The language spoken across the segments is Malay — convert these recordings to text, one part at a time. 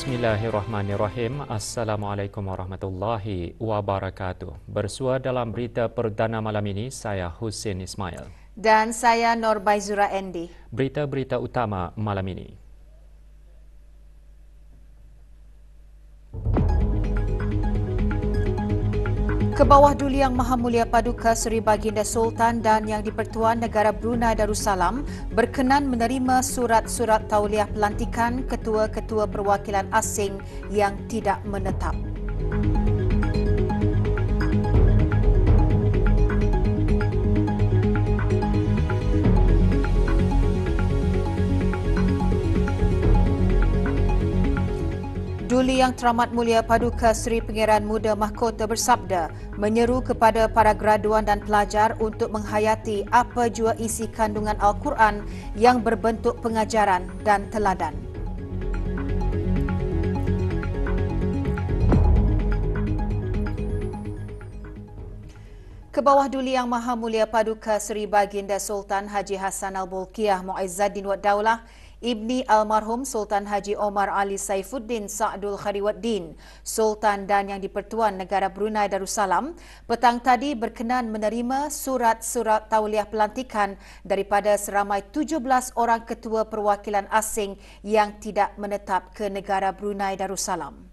Bismillahirrahmanirrahim. Assalamualaikum warahmatullahi wabarakatuh. Bersua dalam berita perdana malam ini, saya Husin Ismail. Dan saya Norbaizura Endi. Berita-berita utama malam ini. Kebawah Duli Yang Maha Mulia Paduka Seri Baginda Sultan dan Yang di-Pertuan Negara Brunei Darussalam berkenan menerima surat-surat tauliah pelantikan ketua-ketua perwakilan asing yang tidak menetap. Duli Yang Teramat Mulia Paduka Seri Pangeran Muda Mahkota bersabda, menyeru kepada para graduan dan pelajar untuk menghayati apa jua isi kandungan Al-Quran yang berbentuk pengajaran dan teladan. Kebawah Duli Yang Maha Mulia Paduka Seri Baginda Sultan Haji Hassan Al-Bolkiah Mu'izzaddin Wad Daulah Ibni Almarhum Sultan Haji Omar Ali Saifuddin Sa'dul Khariwaddin, Sultan dan Yang di-Pertuan Negara Brunei Darussalam, petang tadi berkenan menerima surat-surat tauliah pelantikan daripada seramai 17 orang ketua perwakilan asing yang tidak menetap ke negara Brunei Darussalam.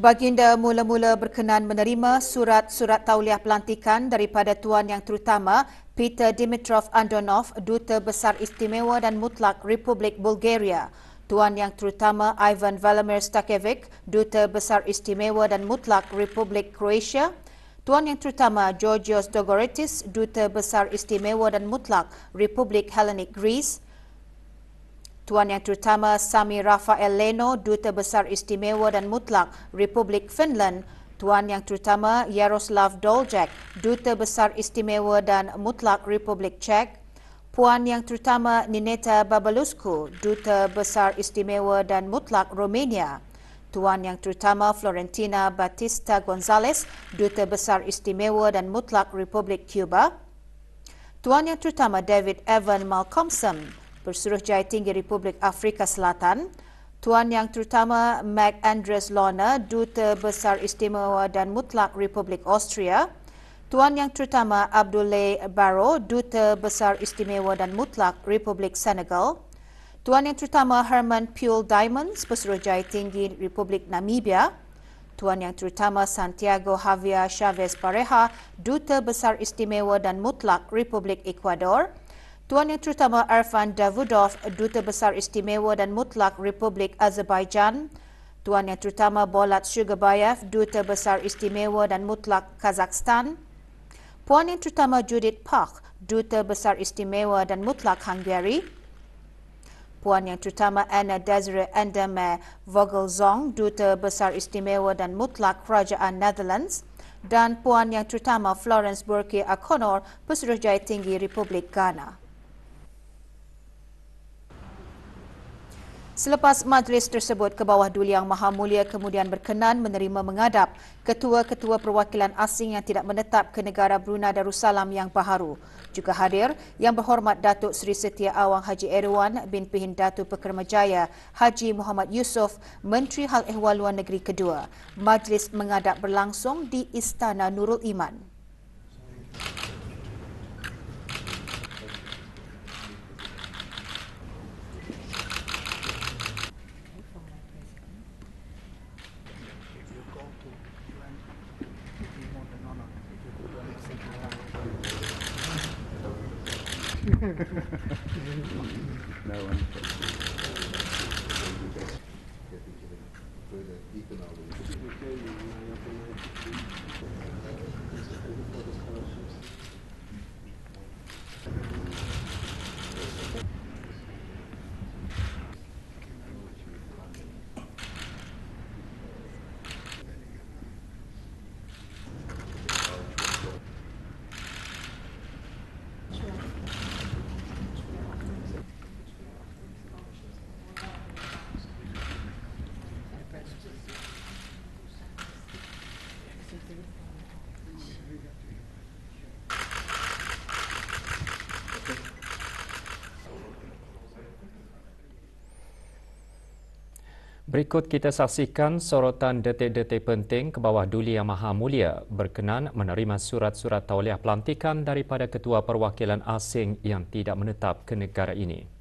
Baginda mula-mula berkenan menerima surat-surat tauliah pelantikan daripada Tuan Yang Terutama Peter Dimitrov Andonov, Duta Besar Istimewa dan Mutlak Republik Bulgaria, Tuan Yang Terutama Ivan Valimir Stakevic, Duta Besar Istimewa dan Mutlak Republik Croatia, Tuan Yang Terutama Georgios Dogoritis, Duta Besar Istimewa dan Mutlak Republik Hellenic Greece, Tuan Yang Terutama Sami Rafael Leno, Duta Besar Istimewa dan Mutlak Republik Finland, Tuan Yang Terutama Yaroslav Doljak, Duta Besar Istimewa dan Mutlak Republik Czech, Puan Yang Terutama Nineta Babaluscu, Duta Besar Istimewa dan Mutlak Romania, Tuan Yang Terutama Florentina Batista Gonzalez, Duta Besar Istimewa dan Mutlak Republik Cuba, Tuan Yang Terutama David Evan Malcolmson, Bersuruhjaya Tinggi Republik Afrika Selatan, Tuan Yang Terutama Mac Andres Lorna, Duta Besar Istimewa dan Mutlak Republik Austria, Tuan Yang Terutama Abdoulaye Barrow, Duta Besar Istimewa dan Mutlak Republik Senegal, Tuan Yang Terutama Herman Puel Diamonds, Bersuruhjaya Tinggi Republik Namibia, Tuan Yang Terutama Santiago Javier Chavez Pareja, Duta Besar Istimewa dan Mutlak Republik Ecuador, Tuan Yang Terutama Arfan Davudov, Duta Besar Istimewa dan Mutlak Republik Azerbaijan, Tuan Yang Terutama Bolat Shugabayev, Duta Besar Istimewa dan Mutlak Kazakhstan, Puan Yang Terutama Judith Pak, Duta Besar Istimewa dan Mutlak Hungary, Puan Yang Terutama Anna Desiree Endeme Vogelzong, Duta Besar Istimewa dan Mutlak Kerajaan Netherlands, dan Puan Yang Terutama Florence Burki Akonor, Pesuruhjaya Tinggi Republik Ghana. Selepas majlis tersebut, Kebawah Duli Yang Maha Mulia kemudian berkenan menerima mengadap ketua-ketua perwakilan asing yang tidak menetap ke negara Brunei Darussalam yang baharu. Juga hadir Yang Berhormat Datuk Seri Setia Awang Haji Erwan bin Pehin Datuk Pekermajaya Haji Muhammad Yusof, Menteri Hal Ehwal Luar Negeri kedua. Majlis mengadap berlangsung di Istana Nurul Iman. No one. Berikut kita saksikan sorotan detik-detik penting ke bawah Duli Yang Maha Mulia berkenan menerima surat-surat tauliah pelantikan daripada Ketua Perwakilan Asing yang tidak menetap ke negara ini.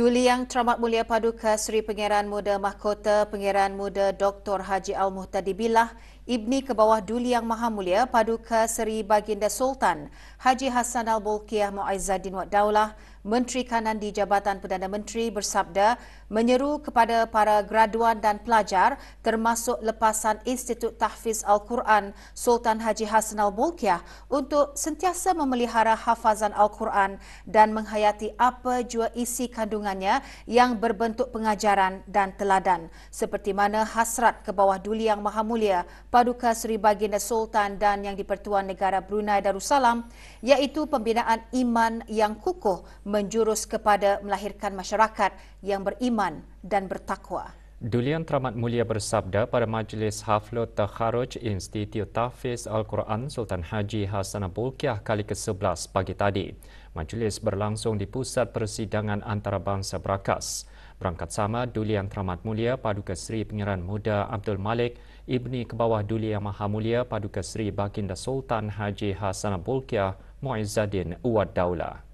Duli Yang Teramat Mulia Paduka Seri Pangeran Muda Mahkota Pangeran Muda Dr. Haji Al-Muhtadi Billah, Ibni ke bawah Duli Yang Maha Mulia Paduka Seri Baginda Sultan Haji Hassan Al-Bolkiah Mu'izzaddin Wad Daulah, Menteri Kanan di Jabatan Perdana Menteri bersabda menyeru kepada para graduan dan pelajar termasuk lepasan Institut Tahfiz Al-Quran Sultan Haji Hassan Al-Bolkiah untuk sentiasa memelihara hafazan Al-Quran dan menghayati apa jua isi kandungannya yang berbentuk pengajaran dan teladan, seperti mana hasrat ke bawah Duli Yang Maha Mulia Paduka Seri Baginda Sultan dan Yang di-Pertuan Negara Brunei Darussalam, iaitu pembinaan iman yang kukuh menjurus kepada melahirkan masyarakat yang beriman dan bertakwa. Duli Yang Teramat Mulia bersabda pada Majlis Haflut Takharuj Institut Tahfiz Al-Quran Sultan Haji Hassan Al-Bolkiah kali ke-11 pagi tadi. Majlis berlangsung di Pusat Persidangan Antarabangsa Brakas. Berangkat sama, Duli Yang Teramat Mulia Paduka Seri Pangeran Muda Abdul Malik, Ibni ke bawah Duli Yang Maha Mulia Paduka Seri Baginda Sultan Haji Hassan Al-Bolkiah Mu'izzaddin Wad Daulah.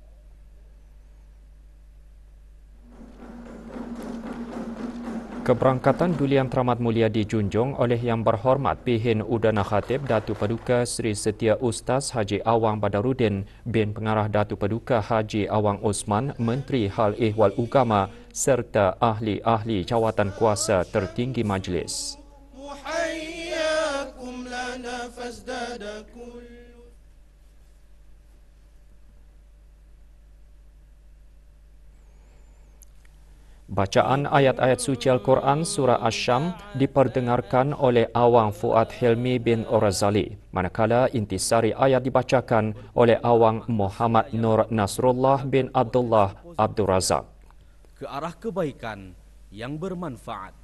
Keberangkatan Duli Yang Teramat Mulia dijunjung oleh Yang Berhormat Pihin Udana Khatib Datu Paduka Seri Setia Ustaz Haji Awang Badaruddin bin Pengarah Datu Paduka Haji Awang Osman, Menteri Hal Ehwal Ugama serta ahli-ahli jawatan kuasa tertinggi majlis. Bacaan ayat-ayat suci Al-Quran Surah Asy-Syam diperdengarkan oleh Awang Fuad Hilmi bin Orazali, manakala intisari ayat dibacakan oleh Awang Muhammad Nur Nasrullah bin Abdullah Abdul Razak. Ke arah kebaikan yang bermanfaat.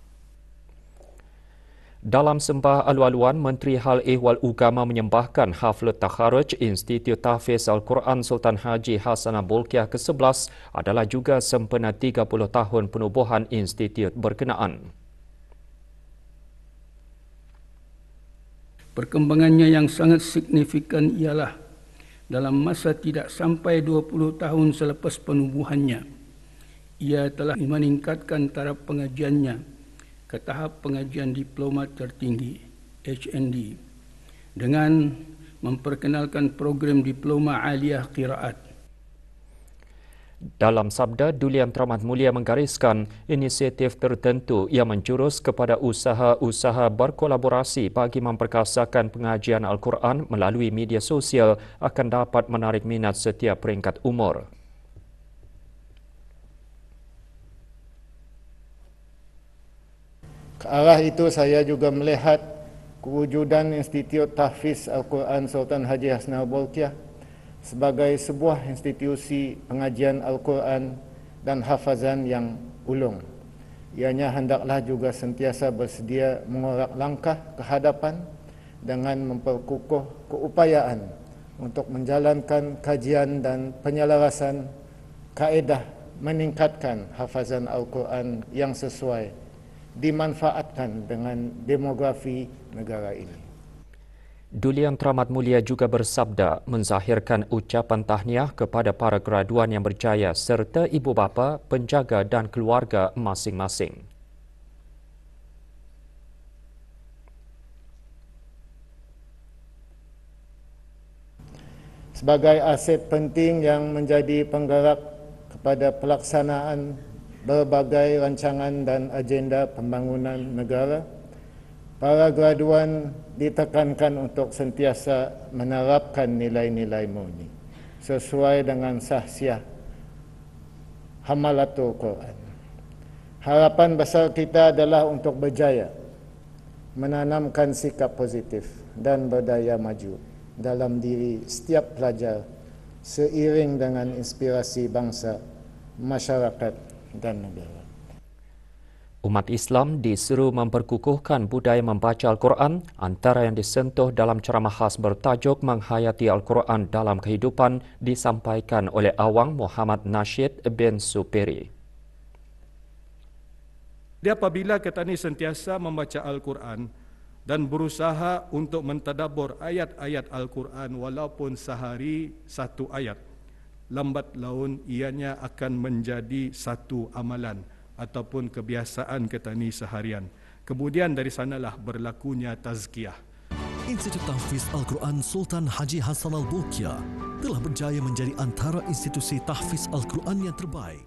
Dalam sembah alu-aluan, Menteri Hal Ehwal Ugama menyembahkan Haflul Takharuj Institut Tahfiz Al-Quran Sultan Haji Hassanah Bolkiah ke-11 adalah juga sempena 30 tahun penubuhan institut berkenaan. Perkembangannya yang sangat signifikan ialah dalam masa tidak sampai 20 tahun selepas penubuhannya, ia telah meningkatkan taraf pengajiannya ke tahap pengajian diploma tertinggi HND dengan memperkenalkan program diploma aliyah qiraat. Dalam sabda, Duli Yang Teramat Mulia menggariskan inisiatif tertentu yang menjurus kepada usaha-usaha berkolaborasi bagi memperkasakan pengajian Al-Quran melalui media sosial akan dapat menarik minat setiap peringkat umur. Ke arah itu, saya juga melihat kewujudan Institut Tahfiz Al-Quran Sultan Haji Hassanah Bolkiah sebagai sebuah institusi pengajian Al-Quran dan hafazan yang ulung. Ianya hendaklah juga sentiasa bersedia mengorak langkah ke hadapan dengan memperkukuh keupayaan untuk menjalankan kajian dan penyelarasan kaedah meningkatkan hafazan Al-Quran yang sesuai dimanfaatkan dengan demografi negara ini. Duli Yang Teramat Mulia juga bersabda menzahirkan ucapan tahniah kepada para graduan yang berjaya serta ibu bapa, penjaga dan keluarga masing-masing. Sebagai aset penting yang menjadi penggerak kepada pelaksanaan berbagai rancangan dan agenda pembangunan negara, para graduan ditekankan untuk sentiasa menerapkan nilai-nilai murni sesuai dengan sahsiah Hamalatul Quran. Harapan besar kita adalah untuk berjaya menanamkan sikap positif dan berdaya maju dalam diri setiap pelajar seiring dengan inspirasi bangsa, masyarakat dan negara. Umat Islam disuruh memperkukuhkan budaya membaca Al-Quran, antara yang disentuh dalam ceramah khas bertajuk Menghayati Al-Quran dalam Kehidupan disampaikan oleh Awang Muhammad Nasheed bin Superi. Apabila kita ini sentiasa membaca Al-Quran dan berusaha untuk mentadabbur ayat-ayat Al-Quran walaupun sehari satu ayat, lambat laun ianya akan menjadi satu amalan ataupun kebiasaan kita ni seharian. Kemudian dari sanalah berlakunya tazkiyah. Institut Tahfiz Al-Quran Sultan Haji Hassanah Bolkiah telah berjaya menjadi antara institusi tahfiz Al-Quran yang terbaik.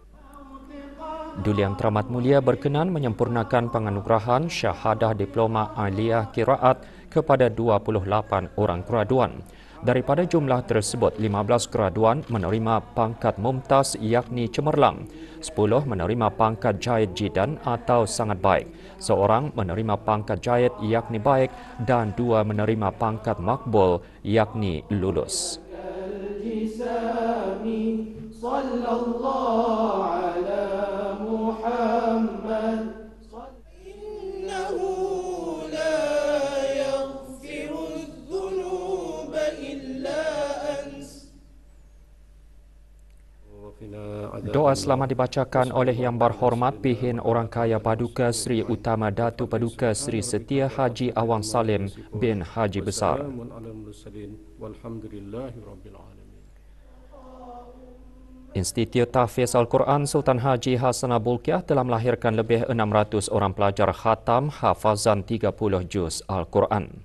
Duli Yang Teramat Mulia berkenan menyempurnakan penganugerahan syahadah diploma aliyah qiraat kepada 28 orang graduan. Daripada jumlah tersebut, 15 graduan menerima pangkat mumtaz yakni cemerlang, 10 menerima pangkat jayid jidan atau sangat baik, seorang menerima pangkat jayid yakni baik dan 2 menerima pangkat makbul yakni lulus. Doa selamat dibacakan oleh Yang Berhormat Pihin Orang Kaya Paduka Sri Utama Datu Paduka Sri Setia Haji Awang Salim bin Haji Besar. Institut Tahfiz Al-Quran Sultan Haji Hassanah Bolkiah telah melahirkan lebih 600 orang pelajar khatam hafazan 30 juz Al-Quran.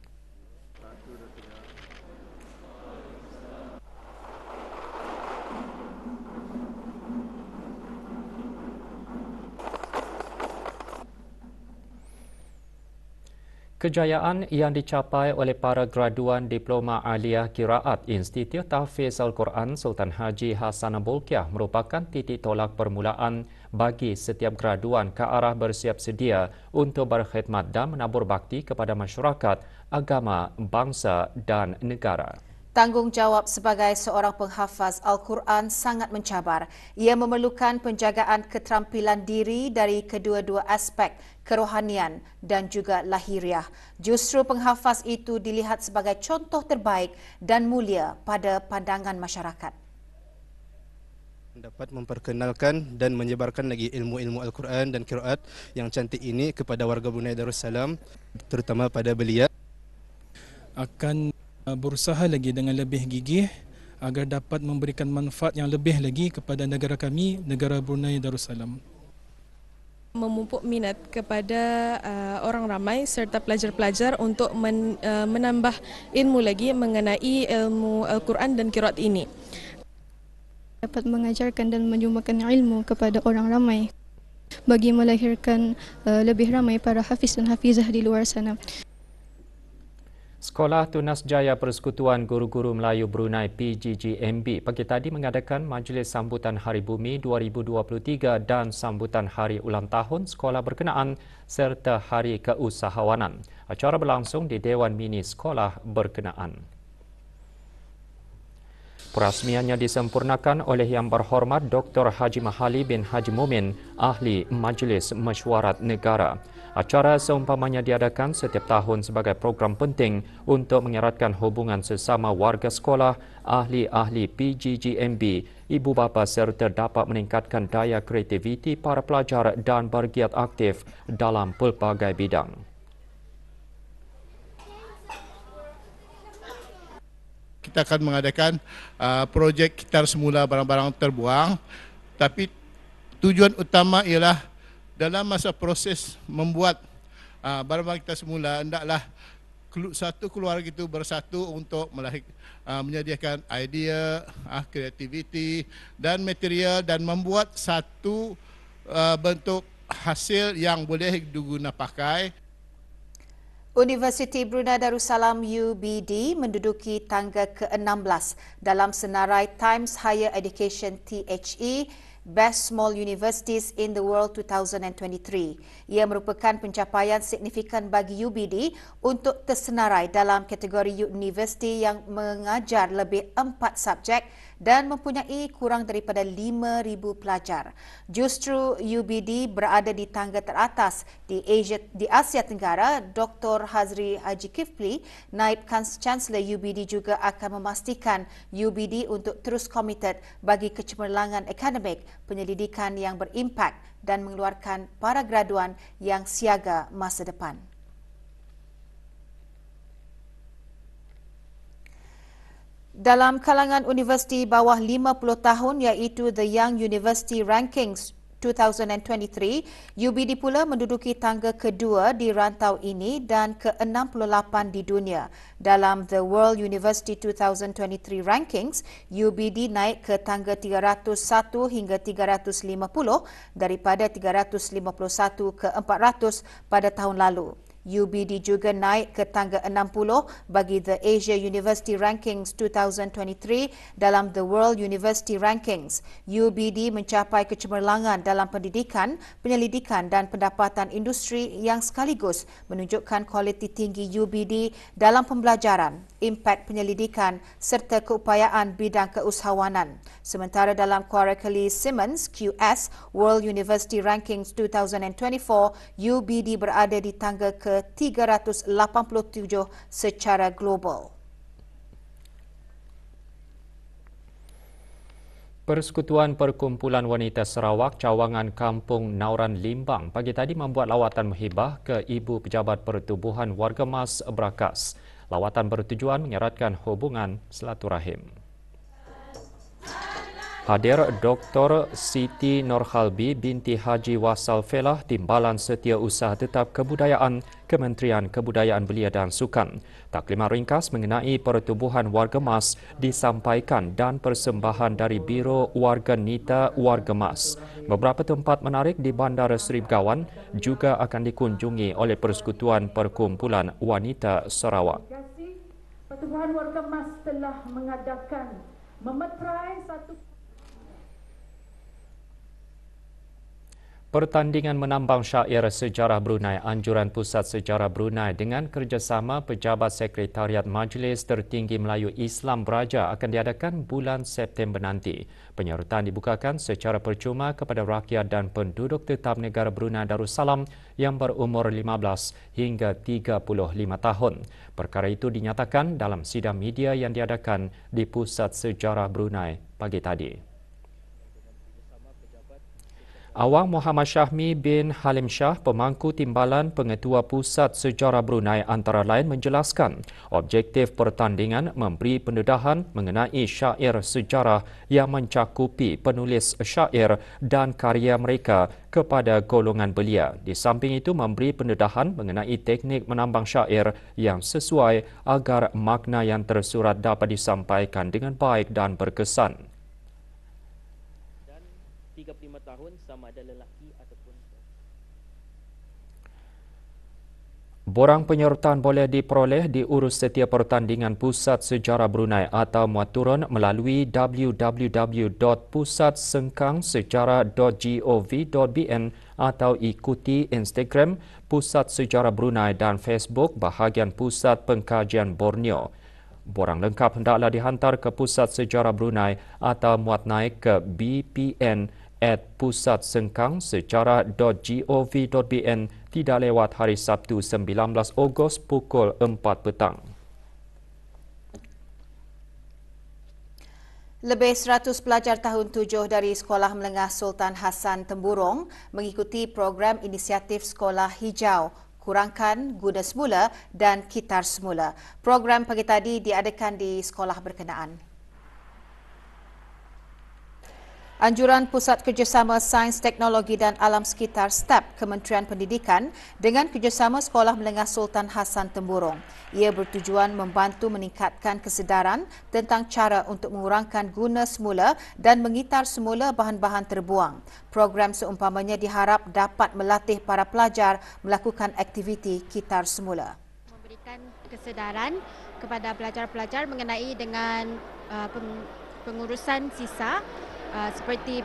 Kejayaan yang dicapai oleh para graduan Diploma Aliyah Qiraat Institut Tahfiz Al-Quran Sultan Haji Hassanah Bolkiah merupakan titik tolak permulaan bagi setiap graduan ke arah bersiap sedia untuk berkhidmat dan menabur bakti kepada masyarakat, agama, bangsa dan negara. Tanggungjawab sebagai seorang penghafaz Al-Quran sangat mencabar. Ia memerlukan penjagaan keterampilan diri dari kedua-dua aspek, kerohanian dan juga lahiriah. Justru penghafaz itu dilihat sebagai contoh terbaik dan mulia pada pandangan masyarakat. Dapat memperkenalkan dan menyebarkan lagi ilmu-ilmu Al-Quran dan qiraat yang cantik ini kepada warga Brunei Darussalam, terutama pada belia. Akan berusaha lagi dengan lebih gigih agar dapat memberikan manfaat yang lebih lagi kepada negara kami, negara Brunei Darussalam. Memupuk minat kepada orang ramai serta pelajar-pelajar untuk menambah ilmu lagi mengenai ilmu Al-Quran dan qiraat ini. Dapat mengajarkan dan menyumbangkan ilmu kepada orang ramai bagi melahirkan lebih ramai para hafiz dan hafizah di luar sana. Sekolah Tunas Jaya Persekutuan Guru-Guru Melayu Brunei PGGMB pagi tadi mengadakan Majlis Sambutan Hari Bumi 2023 dan Sambutan Hari Ulang Tahun Sekolah berkenaan serta Hari Keusahawanan. Acara berlangsung di Dewan Mini Sekolah berkenaan. Perasmiannya disempurnakan oleh Yang Berhormat Dr. Haji Mahali bin Haji Mumin, Ahli Majlis Mesyuarat Negara. Acara seumpamanya diadakan setiap tahun sebagai program penting untuk mengeratkan hubungan sesama warga sekolah, ahli-ahli PGGMB, ibu bapa serta dapat meningkatkan daya kreativiti para pelajar dan bergiat aktif dalam pelbagai bidang. Kita akan mengadakan projek Kitar Semula Barang-Barang Terbuang, tapi tujuan utama ialah dalam masa proses membuat barang-barang kita semula, hendaklah satu keluarga itu bersatu untuk menyediakan idea, kreativiti dan material dan membuat satu bentuk hasil yang boleh diguna pakai. Universiti Brunei Darussalam UBD menduduki tangga ke-16 dalam senarai Times Higher Education THE Best Small Universities in the World 2023. Ia merupakan pencapaian signifikan bagi UBD untuk tersenarai dalam kategori universiti yang mengajar lebih 4 subjek dan mempunyai kurang daripada 5,000 pelajar. Justru UBD berada di tangga teratas di Asia Tenggara. Dr. Hazri Haji Kifli, Naib Chancellor UBD juga akan memastikan UBD untuk terus komited bagi kecemerlangan akademik, penyelidikan yang berimpak dan mengeluarkan para graduan yang siaga masa depan. Dalam kalangan universiti bawah 50 tahun iaitu The Young University Rankings 2023, UBD pula menduduki tangga kedua di rantau ini dan ke-68 di dunia. Dalam The World University 2023 Rankings, UBD naik ke tangga 301 hingga 350 daripada 351 ke 400 pada tahun lalu. UBD juga naik ke tangga 60 bagi The Asia University Rankings 2023 dalam The World University Rankings. UBD mencapai kecemerlangan dalam pendidikan, penyelidikan dan pendapatan industri yang sekaligus menunjukkan kualiti tinggi UBD dalam pembelajaran, impak penyelidikan serta keupayaan bidang keusahawanan. Sementara dalam Quarterly Simmons QS World University Rankings 2024, UBD berada di tangga ke-387 secara global. Persekutuan Perkumpulan Wanita Sarawak Cawangan Kampung Nauran Limbang pagi tadi membuat lawatan menghibah ke Ibu Pejabat Pertubuhan Warga Mas Brakas. Lawatan bertujuan mengeratkan hubungan silaturahim. Hadir Dr. Siti Nurhalbi binti Haji Wasal Felah, Timbalan Setiausaha Tetap Kebudayaan, Kementerian Kebudayaan Belia dan Sukan. Taklimat ringkas mengenai Pertubuhan Warga Mas disampaikan dan persembahan dari Biro Warga Nita Warga Mas. Beberapa tempat menarik di Bandar Seri Begawan juga akan dikunjungi oleh Persekutuan Perkumpulan Wanita Sarawak. Pertubuhan Warga Mas telah mengadakan memeterai satu Pertandingan menambang syair sejarah Brunei Anjuran Pusat Sejarah Brunei dengan kerjasama Pejabat Sekretariat Majlis Tertinggi Melayu Islam Beraja akan diadakan bulan September nanti. Penyertaan dibukakan secara percuma kepada rakyat dan penduduk tetap negara Brunei Darussalam yang berumur 15 hingga 35 tahun. Perkara itu dinyatakan dalam sidang media yang diadakan di Pusat Sejarah Brunei pagi tadi. Awang Muhammad Syahmi bin Halim Shah, pemangku timbalan Pengetua Pusat Sejarah Brunei antara lain menjelaskan objektif pertandingan memberi pendedahan mengenai syair sejarah yang mencakupi penulis syair dan karya mereka kepada golongan belia. Di samping itu memberi pendedahan mengenai teknik menambang syair yang sesuai agar makna yang tersurat dapat disampaikan dengan baik dan berkesan. 35 tahun sama ada lelaki ataupun Borang penyertaan boleh diperoleh di urus setiap pertandingan Pusat Sejarah Brunei atau muat turun melalui www.pusatsengkangsejarah.gov.bn atau ikuti Instagram Pusat Sejarah Brunei dan Facebook bahagian Pusat Pengkajian Borneo. Borang lengkap hendaklah dihantar ke Pusat Sejarah Brunei atau muat naik ke bpn@pusatsengkangsejarah.gov.bn tidak lewat hari Sabtu 19 Ogos pukul 4 petang. Lebih 100 pelajar tahun 7 dari Sekolah Menengah Sultan Hassan Temburong mengikuti program inisiatif Sekolah Hijau, Kurangkan, Guna Semula dan Kitar Semula. Program pagi tadi diadakan di sekolah berkenaan. Anjuran Pusat Kerjasama Sains, Teknologi dan Alam Sekitar STEP Kementerian Pendidikan dengan kerjasama Sekolah Menengah Sultan Hassan Temburong. Ia bertujuan membantu meningkatkan kesedaran tentang cara untuk mengurangkan guna semula dan mengitar semula bahan-bahan terbuang. Program seumpamanya diharap dapat melatih para pelajar melakukan aktiviti kitar semula. Memberikan kesedaran kepada pelajar-pelajar mengenai dengan pengurusan sisa seperti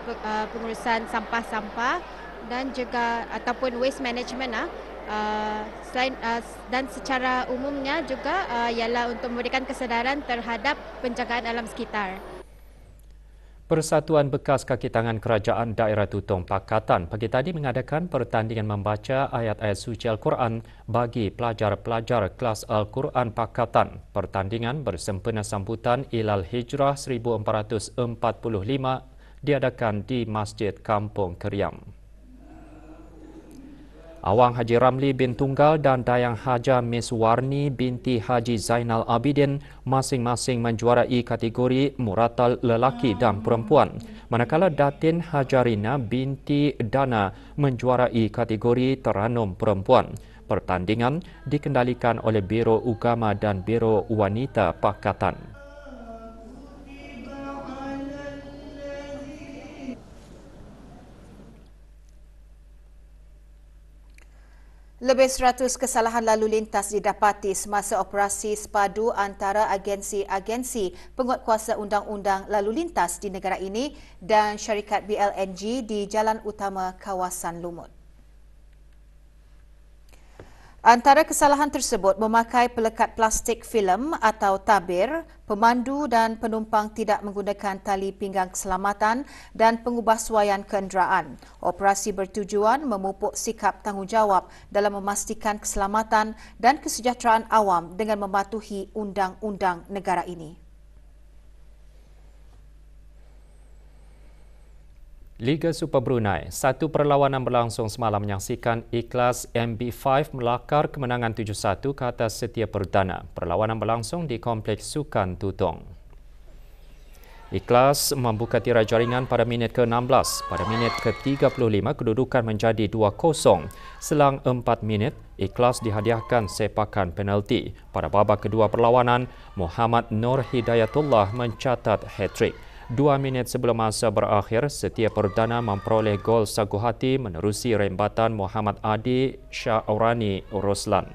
pengurusan sampah-sampah dan juga ataupun waste management selain dan secara umumnya juga ialah untuk memberikan kesedaran terhadap penjagaan alam sekitar. Persatuan Bekas Kaki Tangan Kerajaan Daerah Tutong Pakatan pagi tadi mengadakan pertandingan membaca ayat-ayat suci Al-Quran bagi pelajar-pelajar kelas Al-Quran Pakatan. Pertandingan bersempena sambutan Ilal Hijrah 1445 diadakan di Masjid Kampung Keriam. Awang Haji Ramli bin Tunggal dan Dayang Haja Miss Warni binti Haji Zainal Abidin masing-masing menjuarai kategori muratal lelaki dan perempuan. Manakala Datin Hajarina binti Dana menjuarai kategori teranum perempuan. Pertandingan dikendalikan oleh Biro Ugama dan Biro Wanita Pakatan. Lebih 100 kesalahan lalu lintas didapati semasa operasi sepadu antara agensi-agensi penguatkuasa undang-undang lalu lintas di negara ini dan syarikat BLNG di jalan utama kawasan Lumut. Antara kesalahan tersebut memakai pelekat plastik filem atau tabir, pemandu dan penumpang tidak menggunakan tali pinggang keselamatan dan pengubahsuaian kenderaan. Operasi bertujuan memupuk sikap tanggungjawab dalam memastikan keselamatan dan kesejahteraan awam dengan mematuhi undang-undang negara ini. Liga Super Brunei, satu perlawanan berlangsung semalam menyaksikan Ikhlas MB5 melakar kemenangan 7-1 ke atas Setia Perdana. Perlawanan berlangsung di Kompleks Sukan Tutong. Ikhlas membuka tirai jaringan pada minit ke-16. Pada minit ke-35, kedudukan menjadi 2-0. Selang 4 minit, Ikhlas dihadiahkan sepakan penalti. Pada babak kedua perlawanan, Muhammad Nur Hidayatullah mencatat hat-trick. 2 minit sebelum masa berakhir, Setia Perdana memperoleh gol sagu hati menerusi rembatan Muhammad Adi Syaurani Roslan.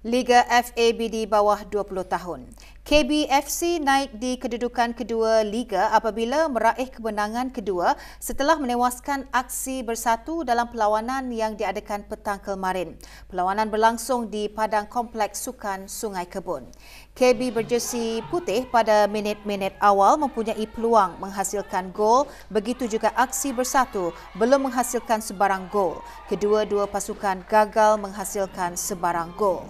Liga FABD bawah 20 tahun. KBFC naik di kedudukan kedua Liga apabila meraih kemenangan kedua setelah menewaskan aksi bersatu dalam perlawanan yang diadakan petang kemarin. Perlawanan berlangsung di Padang Kompleks Sukan Sungai Kebun. KB berjersey putih pada minit-minit awal mempunyai peluang menghasilkan gol, begitu juga aksi bersatu belum menghasilkan sebarang gol. Kedua-dua pasukan gagal menghasilkan sebarang gol.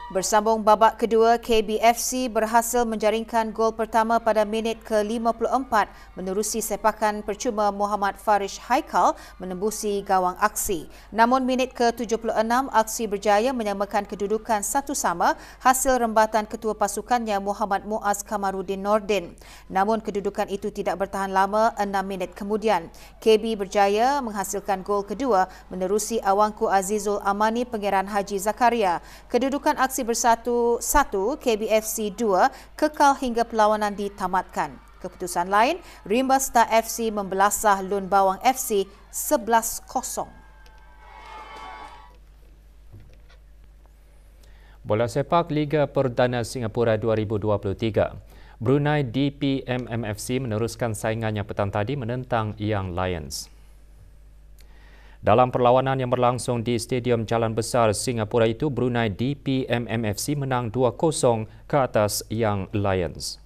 Bersambung babak kedua, KBFC berhasil menjaringkan gol pertama pada minit ke-54 menerusi sepakan percuma Muhammad Farish Haikal menembusi gawang aksi. Namun minit ke-76, aksi berjaya menyamakan kedudukan 1-1 hasil rembatan ketua pasukannya Muhammad Muaz Kamaruddin Nordin. Namun kedudukan itu tidak bertahan lama, 6 minit kemudian. KB berjaya menghasilkan gol kedua menerusi Awangku Azizul Amani Pangeran Haji Zakaria. Kedudukan aksi bersatu 1, KBFC 2 kekal hingga perlawanan ditamatkan. Keputusan lain, Rimba Star FC membelasah Lun Bawang FC 11-0. Bola sepak Liga Perdana Singapura 2023. Brunei DPMMFC meneruskan saingannya petang tadi menentang Young Lions. Dalam perlawanan yang berlangsung di Stadium Jalan Besar Singapura itu, Brunei DPMMFC menang 2-0 ke atas Young Lions.